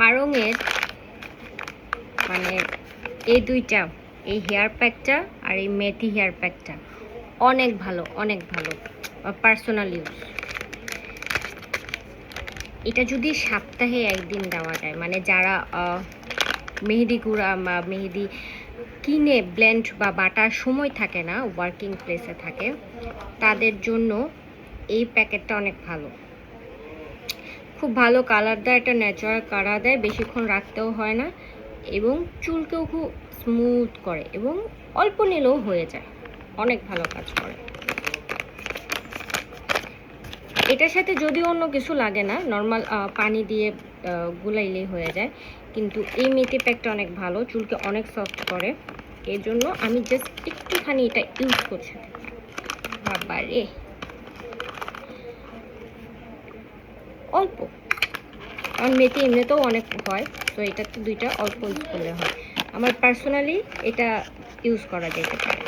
আড়ং-এর মানে এই দুইটা, এই হেয়ার প্যাকটা আর এই মেথি হেয়ার প্যাকটা অনেক ভালো, অনেক ভালো পার্সোনাল ইউজ। এটা যদি সপ্তাহে একদিন দেওয়া যায়, মানে যারা মেহেদি গুঁড়া বা মেহেদি কিনে ব্লেন্ড বা বাটার সময় থাকে না, ওয়ার্কিং প্লেসে থাকে, তাদের জন্য এই প্যাকেটটা অনেক ভালো। খুব ভালো কালার দেয়, একটা ন্যাচারাল কালার দেয়, বেশিক্ষণ রাখতেও হয় না এবং চুলকেও খুব স্মুথ করে এবং অল্প নিলেও হয়ে যায়, অনেক ভালো কাজ করে। এটার সাথে যদি অন্য কিছু লাগে না, নর্মাল পানি দিয়ে গুলাইলেই হয়ে যায়, কিন্তু এই মেথি প্যাকটা অনেক ভালো, চুলকে অনেক সফট করে। এর জন্য আমি জাস্ট একটুখানি এটা ইউজ করছি। বাবা রে, অল্প, কারণ মেথি এমনিতেও অনেক হয়, তো এটাতে দুইটা অল্প ইউজ করলে হয়। আমার পার্সোনালি এটা ইউজ করা যেতে পারে।